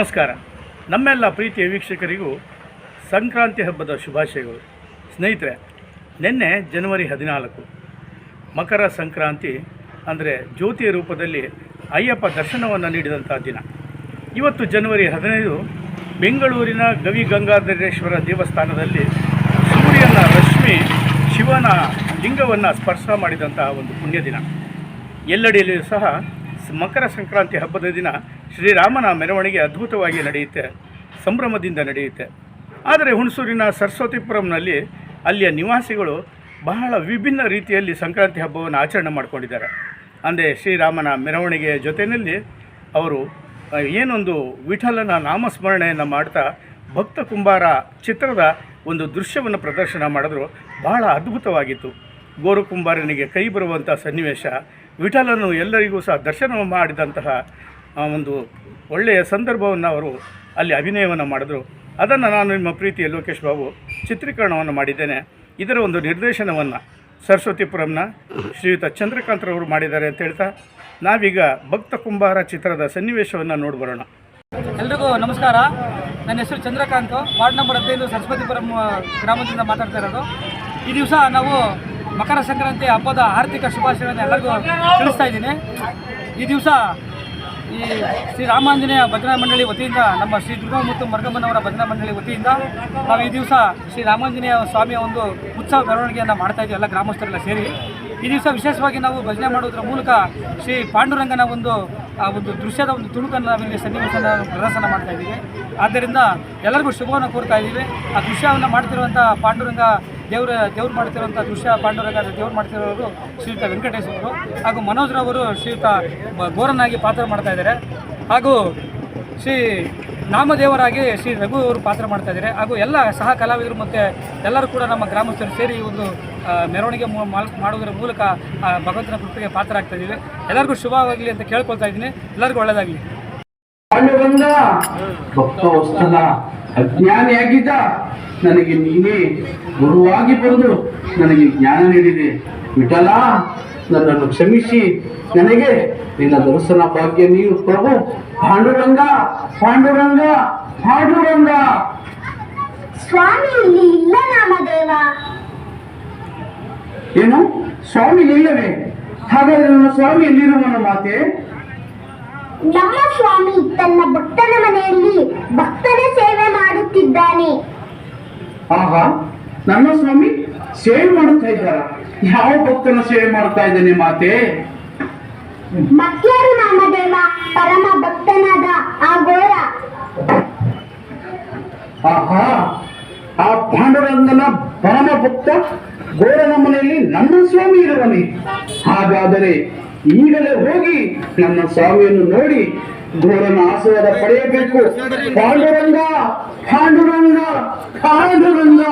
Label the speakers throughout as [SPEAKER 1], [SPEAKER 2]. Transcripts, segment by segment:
[SPEAKER 1] ನಮಸ್ಕಾರ. ನಮ್ಮೆಲ್ಲ ಪ್ರೀತಿಯ ವೀಕ್ಷಕರಿಗೂ ಸಂಕ್ರಾಂತಿ ಹಬ್ಬದ ಶುಭಾಶಯಗಳು. ಸ್ನೇಹಿತರೆ, ನಿನ್ನೆ ಜನವರಿ 14 ಮಕರ ಸಂಕ್ರಾಂತಿ, ಅಂದರೆ ಜ್ಯೋತಿಯ ರೂಪದಲ್ಲಿ ಅಯ್ಯಪ್ಪ ದರ್ಶನವನ್ನು ನೀಡಿದಂಥ ದಿನ. ಇವತ್ತು ಜನವರಿ 15 ಬೆಂಗಳೂರಿನ ಗವಿ ಗಂಗಾಧರೇಶ್ವರ ದೇವಸ್ಥಾನದಲ್ಲಿ ಸೂರ್ಯನ ರಶ್ಮಿ ಶಿವನ ಲಿಂಗವನ್ನು ಸ್ಪರ್ಶ ಮಾಡಿದಂತಹ ಒಂದು ಪುಣ್ಯ ದಿನ. ಎಲ್ಲೆಡೆಯಲ್ಲಿಯೂ ಸಹ ಮಕರ ಸಂಕ್ರಾಂತಿ ಹಬ್ಬದ ದಿನ ಶ್ರೀರಾಮನ ಮೆರವಣಿಗೆ ಅದ್ಭುತವಾಗಿ ನಡೆಯುತ್ತೆ, ಸಂಭ್ರಮದಿಂದ ನಡೆಯುತ್ತೆ. ಆದರೆ ಹುಣಸೂರಿನ ಸರಸ್ವತಿಪುರಂನಲ್ಲಿ ಅಲ್ಲಿಯ ನಿವಾಸಿಗಳು ಬಹಳ ವಿಭಿನ್ನ ರೀತಿಯಲ್ಲಿ ಸಂಕ್ರಾಂತಿ ಹಬ್ಬವನ್ನು ಆಚರಣೆ ಮಾಡಿಕೊಂಡಿದ್ದಾರೆ. ಅಂದರೆ ಶ್ರೀರಾಮನ ಮೆರವಣಿಗೆಯ ಜೊತೆಯಲ್ಲಿ ಅವರು ಏನೊಂದು ವಿಠಲನ ನಾಮಸ್ಮರಣೆಯನ್ನು ಮಾಡ್ತಾ ಭಕ್ತ ಕುಂಬಾರ ಚಿತ್ರದ ಒಂದು ದೃಶ್ಯವನ್ನು ಪ್ರದರ್ಶನ ಮಾಡಿದ್ರು. ಬಹಳ ಅದ್ಭುತವಾಗಿತ್ತು. ಗೋರು ಕುಂಬಾರನಿಗೆ ಕೈ ಬರುವಂಥ ಸನ್ನಿವೇಶ, ವಿಠಲನು ಎಲ್ಲರಿಗೂ ಸಹ ದರ್ಶನ ಮಾಡಿದಂತಹ ಒಂದು ಒಳ್ಳೆಯ ಸಂದರ್ಭವನ್ನು ಅವರು ಅಲ್ಲಿ ಅಭಿನಯವನ್ನು ಮಾಡಿದ್ರು. ಅದನ್ನು ನಾನು ನಿಮ್ಮ ಪ್ರೀತಿಯ ಲೋಕೇಶ್ ಬಾಬು ಚಿತ್ರೀಕರಣವನ್ನು ಮಾಡಿದ್ದೇನೆ. ಇದರ ಒಂದು ನಿರ್ದೇಶನವನ್ನು ಸರಸ್ವತಿಪುರಂನ ಶ್ರೀಯುತ ಚಂದ್ರಕಾಂತ್ರವರು ಮಾಡಿದ್ದಾರೆ ಅಂತ ಹೇಳ್ತಾ ನಾವೀಗ ಭಕ್ತ ಕುಂಬಾರ ಚಿತ್ರದ ಸನ್ನಿವೇಶವನ್ನು ನೋಡಿಬರೋಣ.
[SPEAKER 2] ಎಲ್ರಿಗೂ ನಮಸ್ಕಾರ. ನನ್ನ ಹೆಸರು ಚಂದ್ರಕಾಂತ್, ವಾರ್ಡ್ ನಂಬರ್ 15 ಸರಸ್ವತಿಪುರಂ ಗ್ರಾಮದಿಂದ ಮಾತಾಡ್ತಾ ಇರೋದು. ಈ ದಿವಸ ನಾವು ಮಕರ ಸಂಕ್ರಾಂತಿ ಹಬ್ಬದ ಆರ್ಥಿಕ ಶುಭಾಶಯಗಳನ್ನು ಎಲ್ಲರಿಗೂ ತಿಳಿಸ್ತಾ ಇದ್ದೀನಿ. ಈ ದಿವಸ ಈ ಶ್ರೀ ರಾಮಾಂಜನೇಯ ಭಜನಾ ಮಂಡಳಿ ವತಿಯಿಂದ, ನಮ್ಮ ಶ್ರೀ ದುರ್ಗಾ ಮತ್ತು ಮರ್ಗಮ್ಮನವರ ಭಜನಾ ಮಂಡಳಿ ವತಿಯಿಂದ ನಾವು ಈ ದಿವಸ ಶ್ರೀ ರಾಮಾಂಜನೇಯ ಸ್ವಾಮಿಯ ಒಂದು ಉತ್ಸವ ಮೆರವಣಿಗೆಯನ್ನು ಮಾಡ್ತಾ ಇದ್ದೀವಿ, ಎಲ್ಲ ಗ್ರಾಮಸ್ಥರೆಲ್ಲ ಸೇರಿ. ಈ ದಿವಸ ವಿಶೇಷವಾಗಿ ನಾವು ಭಜನೆ ಮಾಡೋದ್ರ ಮೂಲಕ ಶ್ರೀ ಪಾಂಡುರಂಗನ ಒಂದು ದೃಶ್ಯದ ಒಂದು ತುಣುಕನ್ನು ನಾವಿಲ್ಲಿ ಸನ್ನಿವೇಶನ ಪ್ರದರ್ಶನ ಮಾಡ್ತಾ ಇದ್ದೀವಿ. ಆದ್ದರಿಂದ ಎಲ್ಲರಿಗೂ ಶುಭವನ್ನು ಕೋರ್ತಾ ಇದ್ದೀವಿ. ಆ ದೃಶ್ಯವನ್ನು ಮಾಡ್ತಿರುವಂಥ ಪಾಂಡುರಂಗ ದೇವ್ರು ಮಾಡ್ತಿರುವಂಥ ದೃಶ್ಯ, ಪಾಂಡುರಂಗ ದೇವ್ರು ಮಾಡ್ತಿರೋರು ಶ್ರೀಯುತ ವೆಂಕಟೇಶ್ ಅವರು, ಹಾಗೂ ಮನೋಜ್ರವರು ಶ್ರೀಯುತ ಗೋರನಾಗಿ ಪಾತ್ರ ಮಾಡ್ತಾ ಇದ್ದಾರೆ, ಹಾಗೂ ಶ್ರೀ ನಾಮದೇವರಾಗಿ ಶ್ರೀ ರಘು ಅವರು ಪಾತ್ರ ಮಾಡ್ತಾ ಇದ್ದಾರೆ, ಹಾಗೂ ಎಲ್ಲ ಸಹ ಕಲಾವಿದರು ಮತ್ತು ಎಲ್ಲರೂ ಕೂಡ ನಮ್ಮ ಗ್ರಾಮಸ್ಥರು ಸೇರಿ ಈ ಒಂದು ಮೆರವಣಿಗೆ ಮಾಡೋದ್ರ ಮೂಲಕ ಭಗವಂತನ ಕೃಪೆಗೆ ಪಾತ್ರ ಆಗ್ತಾ ಇದ್ದೀವಿ. ಎಲ್ಲರಿಗೂ ಶುಭವಾಗಲಿ ಅಂತ ಕೇಳ್ಕೊಳ್ತಾ ಇದ್ದೀನಿ. ಎಲ್ಲರಿಗೂ ಒಳ್ಳೆಯದಾಗಲಿ.
[SPEAKER 3] ಪಾಂಡುರಂಗ ಭಕ್ತವತ್ಸಲ, ಅಜ್ಞಾನಿಯಾಗಿದ್ದ ನನಗೆ ನೀನೇ ಗುರುವಾಗಿ ಬಂದು ನನಗೆ ಜ್ಞಾನ ನೀಡಿದೆ. ವಿಠಲ, ನನ್ನನ್ನು ಕ್ಷಮಿಸಿ ನನಗೆ ನಿನ್ನ ದರ್ಶನ ಭಾಗ್ಯ ನೀಡು ಪ್ರಭು. ಪಾಂಡುರಂಗ, ಪಾಂಡುರಂಗ, ಪಾಂಡುರಂಗ.
[SPEAKER 4] ಸ್ವಾಮಿ ಇಲ್ಲಿ ಇಲ್ಲ ನಾಮದೇವ.
[SPEAKER 3] ಏನು, ಸ್ವಾಮಿ ಇಲ್ಲವೇ? ಹಾಗಾದ್ರೆ ನನ್ನ ಸ್ವಾಮಿ ಎಲ್ಲಿರುವನು ಮಾತೆ?
[SPEAKER 4] ನಮ್ಮ ಸ್ವಾಮಿ ತನ್ನ ಭಕ್ತನ ಮನೆಯಲ್ಲಿ ಭಕ್ತನ ಸೇವೆ ಮಾಡುತ್ತಿದ್ದಾನೆ.
[SPEAKER 3] ಆಹಾ, ನನ್ನ ಸ್ವಾಮಿ ಸೇವೆ ಮಾಡುತ್ತಾ ಇದ್ದಾರ? ಯಾವ ಭಕ್ತನ ಸೇವೆ ಮಾಡ್ತಾ ಇದ್ದಾನೆ ಮಾತೆ?
[SPEAKER 4] ಮತ್ಯಾರು ನಾಮದೇವ? ಪರಮ ಭಕ್ತನಾದ ಆ ಗೋರ.
[SPEAKER 3] ಆಹಾ, ಆ ಪಾಂಡುರಂಗನ ಪರಮ ಭಕ್ತ ಗೋರನ ಮನೆಯಲ್ಲಿ ನನ್ನ ಸ್ವಾಮಿ ಇರುವನೆ. ಹಾಗಾದರೆ ಈಗಲೇ ಹೋಗಿ ನನ್ನ ಸ್ವಾಮಿಯನ್ನು ನೋಡಿ ಘೋರನ ಆಶೀರ್ವಾದ ಪಡೆಯಬೇಕು. ಪಾಂಡುರಂಗ, ಪಾಂಡುರಂಗ, ಪಾಂಡುರಂಗ.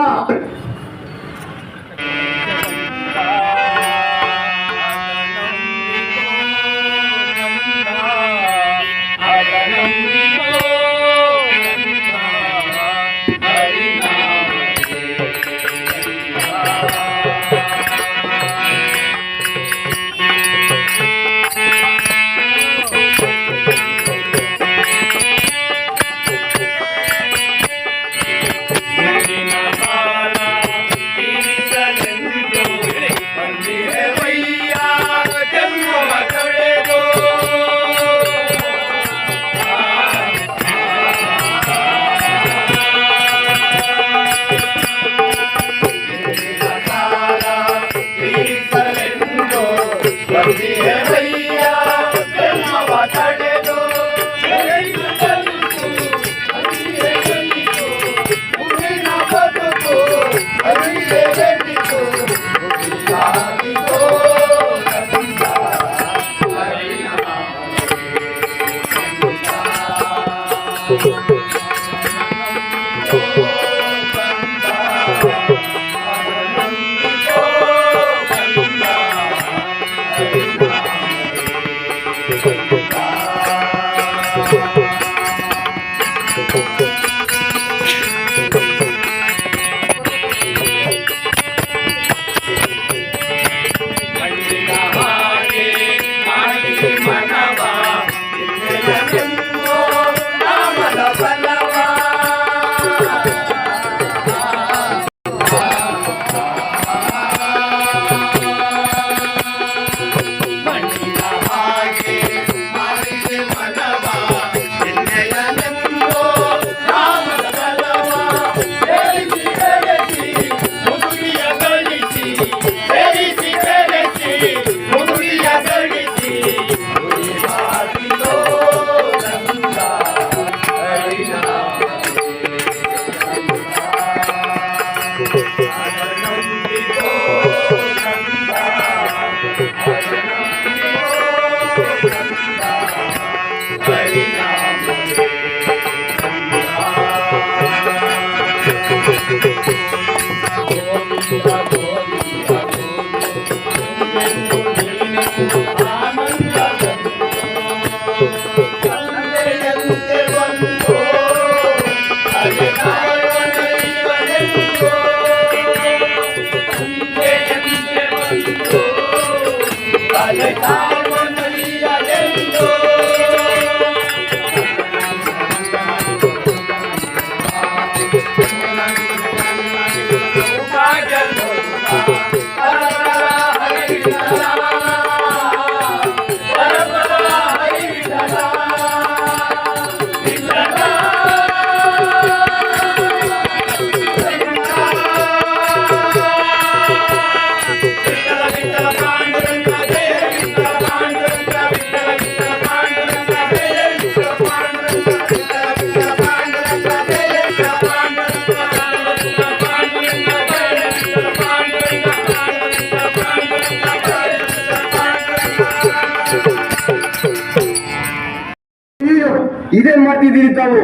[SPEAKER 5] ಇದೇನ್ ಮಾಡ್ತಿದ್ದೀರಿ ತಾವು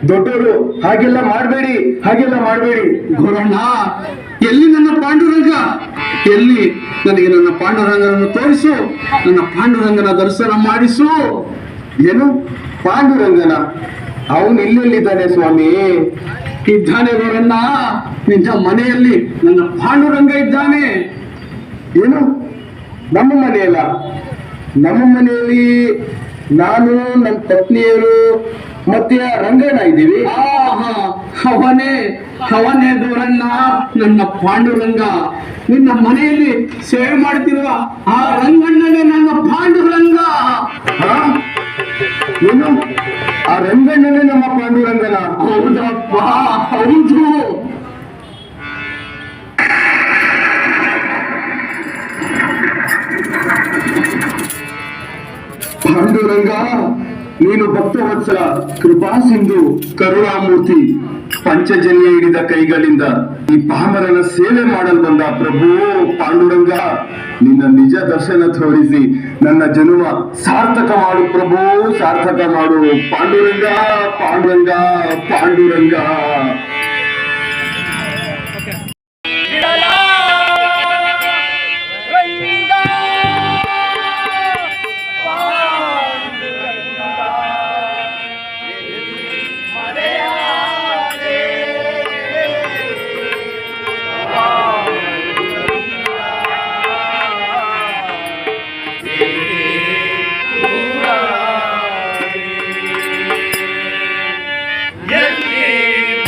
[SPEAKER 5] ದೊಡ್ಡವರು? ಹಾಗೆಲ್ಲ ಮಾಡಬೇಡಿ, ಹಾಗೆಲ್ಲ ಮಾಡಬೇಡಿ.
[SPEAKER 3] ಗುರಣ್ಣ, ಎಲ್ಲಿ ನನ್ನ ಪಾಂಡುರಂಗ? ಎಲ್ಲಿ? ನನಗೆ ನನ್ನ ಪಾಂಡುರಂಗನನ್ನು ತೋರಿಸು, ನನ್ನ ಪಾಂಡುರಂಗನ ದರ್ಶನ ಮಾಡಿಸು.
[SPEAKER 5] ಏನು ಪಾಂಡುರಂಗನ? ಅವನು ಇಲ್ಲೆಲ್ಲಿದ್ದಾನೆ ಸ್ವಾಮಿ?
[SPEAKER 3] ಇದ್ದಾನೆ ಗುರಣ್ಣ, ನಿನ್ನ ಮನೆಯಲ್ಲಿ ನನ್ನ ಪಾಂಡುರಂಗ ಇದ್ದಾನೆ.
[SPEAKER 5] ಏನು ನಮ್ಮ ಮನೆಯಲ್ಲ? ನಮ್ಮ ಮನೆಯಲ್ಲಿ ನಾನು, ನನ್ನ ಪತ್ನಿಯರು ಮತ್ತೆ ಆ ರಂಗಣ್ಣ ಇದ್ದೀವಿ.
[SPEAKER 3] ಆಹಾ, ಅವನೇ ಅವನೇ ಗುರಣ್ಣ, ನನ್ನ ಪಾಂಡುರಂಗ. ನಿನ್ನ ಮನೆಯಲ್ಲಿ ಸೇವೆ ಮಾಡ್ತಿರುವ ಆ ರಂಗಣ್ಣನೇ ನನ್ನ ಪಾಂಡುರಂಗ.
[SPEAKER 5] ಹಾ? ಏನು ಆ ರಂಗಣ್ಣನೇ ನಮ್ಮ ಪಾಂಡುರಂಗನ?
[SPEAKER 3] ಹೌದಪ್ಪ, ಹೌದು.
[SPEAKER 5] ಪಾಂಡುರಂಗ, ನೀನು ಭಕ್ತವತ್ಸಲ, ಕೃಪಾ ಸಿಂಧು, ಕರುಣಾಮೂರ್ತಿ. ಪಂಚಜನ್ಯ ಹಿಡಿದ ಕೈಗಳಿಂದ ಈ ಪಾಮರನ ಸೇವೆ ಮಾಡಲು ಬಂದ ಪ್ರಭು ಪಾಂಡುರಂಗ, ನಿನ್ನ ನಿಜ ದರ್ಶನ ತೋರಿಸಿ ನನ್ನ ಜನ್ಮ ಸಾರ್ಥಕ ಮಾಡು ಪ್ರಭು, ಸಾರ್ಥಕ ಮಾಡು. ಪಾಂಡುರಂಗ, ಪಾಂಡುರಂಗ, ಪಾಂಡುರಂಗ.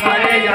[SPEAKER 1] ಮರೆಯ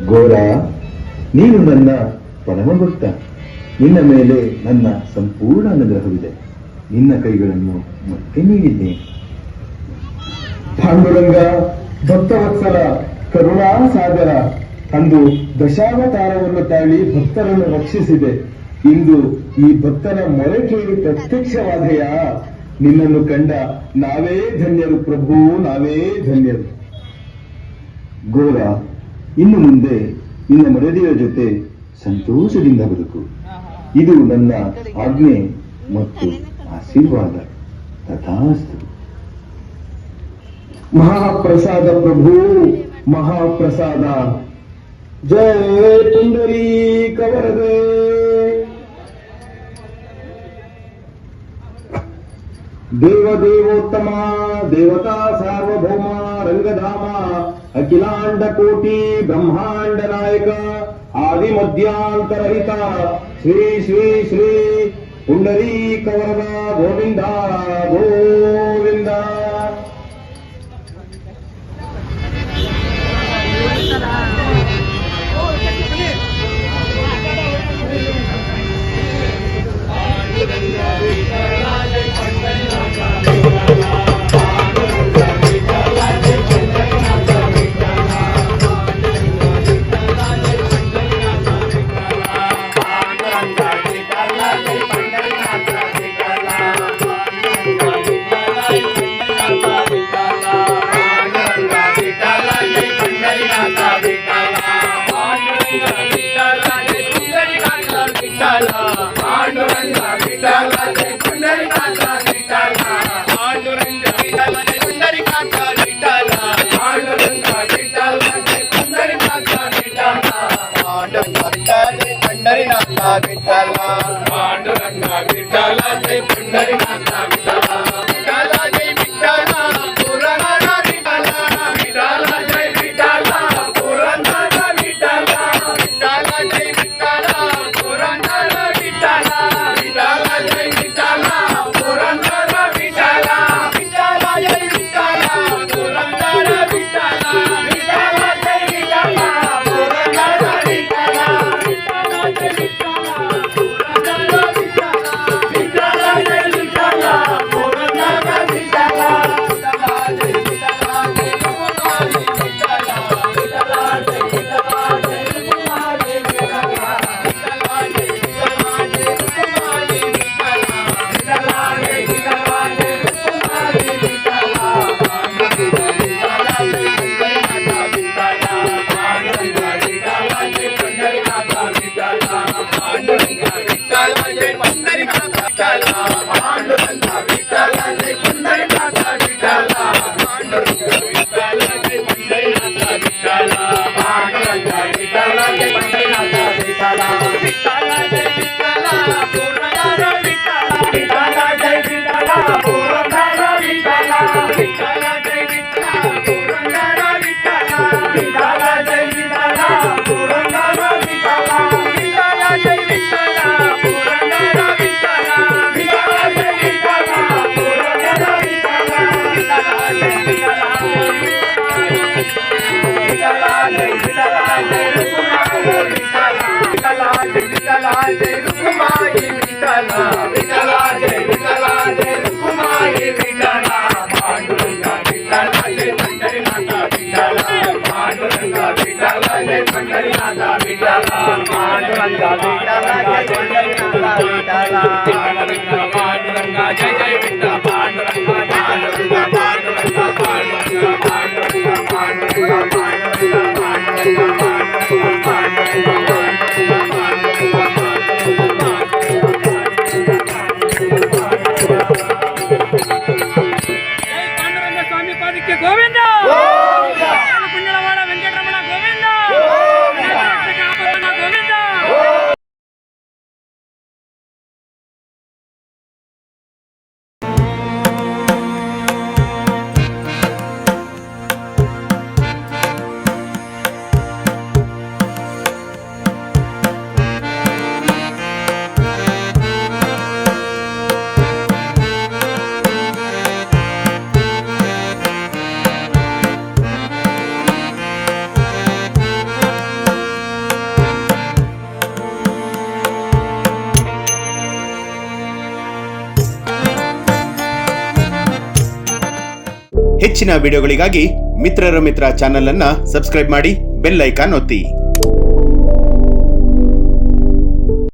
[SPEAKER 5] ಗೋರ, ನೀನು ನನ್ನ ಪರಮಭಕ್ತ. ನಿನ್ನ ಮೇಲೆ ನನ್ನ ಸಂಪೂರ್ಣ ಅನುಗ್ರಹವಿದೆ. ನಿನ್ನ ಕೈಗಳನ್ನು ಮತ್ತೆ ನೀಡಿದ್ದೆ. ಪಾಂಡುರಂಗ, ಭಕ್ತವತ್ಸಲ, ಕರುಣಾ ಸಾಗರ, ಅಂದು ದಶಾವತಾರವನ್ನು ತಾಳಿ ಭಕ್ತರನ್ನು ರಕ್ಷಿಸಿದೆ. ಇಂದು ಈ ಭಕ್ತರ ಮೊರೆ ಕೇಳಿ ಪ್ರತ್ಯಕ್ಷವಾದೆಯಾ? ನಿನ್ನನ್ನು ಕಂಡ ನಾವೇ ಧನ್ಯರು ಪ್ರಭು, ನಾವೇ ಧನ್ಯರು. ಗೋರ, ಇನ್ನು ಮುಂದೆ ನಿನ್ನ ಮಡದಿಯ ಜೊತೆ ಸಂತೋಷದಿಂದ ಬದುಕು. ಇದು ನನ್ನ ಆಜ್ಞೆ ಮತ್ತು ಆಶೀರ್ವಾದ. ತಥಾಸ್ತು. ಮಹಾಪ್ರಸಾದ ಪ್ರಭು, ಮಹಾಪ್ರಸಾದ. ಜಯ ಪುಂಡರೀಕ ವರದೆ. ದೇವದೇವೋತ್ತಮ, ದೇವತಾ ಸಾರ್ವಭೌಮ, ರಂಗಧಾಮ, ಅಖಿಲಾಂಡ ಕೋಟಿ ಬ್ರಹ್ಮಾಂಡ ನಾಯಕ, ಆದಿ ಮಧ್ಯಾಂತರಹಿತ, ಶ್ರೀ ಶ್ರೀ ಶ್ರೀ ಪುಂಡರೀಕ ವರದ ಗೋವಿಂದ ಗೋವಿಂದ. ಹೆಚ್ಚಿನ ವಿಡಿಯೋಗಳಿಗಾಗಿ ಮಿತ್ರರ ಮಿತ್ರ ಚಾನೆಲ್ ಅನ್ನ ಸಬ್ಸ್ಕ್ರೈಬ್ ಮಾಡಿ, ಬೆಲ್ ಐಕಾನ್ ಒತ್ತಿ.